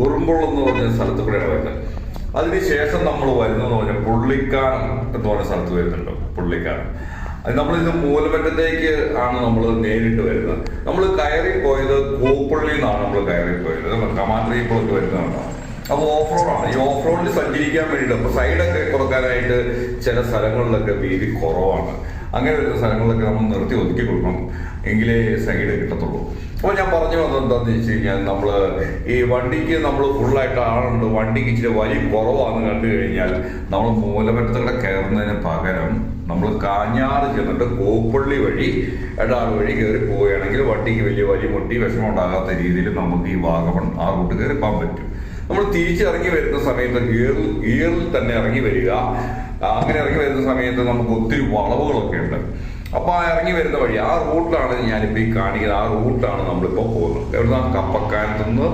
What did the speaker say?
ഉറുമ്പുളം എന്ന് പറഞ്ഞ സ്ഥലത്ത് കൂടെയാണ് വരുന്നത്. അതിനുശേഷം നമ്മൾ വരുന്നതെന്ന് പറഞ്ഞാൽ പുള്ളിക്കാനം എന്ന് പറഞ്ഞ സ്ഥലത്ത് വരുന്നുണ്ട്. പുള്ളിക്കാനം അത് നമ്മളിത് മൂലമറ്റത്തേക്ക് ആണ് നമ്മൾ നേരിട്ട് വരുന്നത്. നമ്മൾ കയറിപ്പോയത് കോപ്പള്ളി നിന്നാണ് നമ്മൾ കയറിപ്പോയത്. കമാൻഡറി ഇപ്പോഴൊക്കെ വരുന്നതാണ്. അപ്പോൾ ഓഫ് റോഡാണ്. ഈ ഓഫ് റോഡിൽ സഞ്ചരിക്കാൻ വേണ്ടിയിട്ട് അപ്പോൾ സൈഡൊക്കെ കുറക്കാനായിട്ട് ചില സ്ഥലങ്ങളിലൊക്കെ വീതി കുറവാണ്. അങ്ങനെ വരുന്ന സ്ഥലങ്ങളിലൊക്കെ നമ്മൾ നിർത്തി ഒതുക്കി കൊടുക്കണം, എങ്കിലേ സൈഡ് കിട്ടത്തുള്ളൂ. അപ്പോൾ ഞാൻ പറഞ്ഞു വന്നത് എന്താണെന്ന് വെച്ച് കഴിഞ്ഞാൽ, നമ്മൾ ഈ വണ്ടിക്ക് നമ്മൾ ഫുള്ളായിട്ട് ആളുണ്ട്, വണ്ടിക്ക് ഇച്ചിരി വലിയ കുറവാണെന്ന് കണ്ടു കഴിഞ്ഞാൽ നമ്മൾ മൂലമറ്റത്തൂടെ കയറുന്നതിന് പകരം നമ്മൾ കാഞ്ഞാറ് ചെന്നിട്ട് കോപ്പള്ളി വഴി എടാൾ വഴി കയറി പോവുകയാണെങ്കിൽ വണ്ടിക്ക് വലിയ മുട്ടി വിഷമം ഉണ്ടാകാത്ത രീതിയിൽ നമുക്ക് ഈ വാഗമൺ ആ റൂട്ട് കയറി പോകാൻ പറ്റും. നമ്മൾ തിരിച്ചിറങ്ങി വരുന്ന സമയത്ത് ഗിയറിൽ തന്നെ ഇറങ്ങി വരിക. അങ്ങനെ ഇറങ്ങി വരുന്ന സമയത്ത് നമുക്ക് ഒത്തിരി വളവുകളൊക്കെ ഉണ്ട്. അപ്പോൾ ആ ഇറങ്ങി വരുന്ന വഴി ആ റൂട്ടിലാണ് ഞാനിപ്പോൾ ഈ കാണിക്കുന്നത്. ആ റൂട്ടാണ് നമ്മളിപ്പോൾ പോകുന്നത്. എവിടുന്ന കപ്പക്കാനത്തുനിന്ന്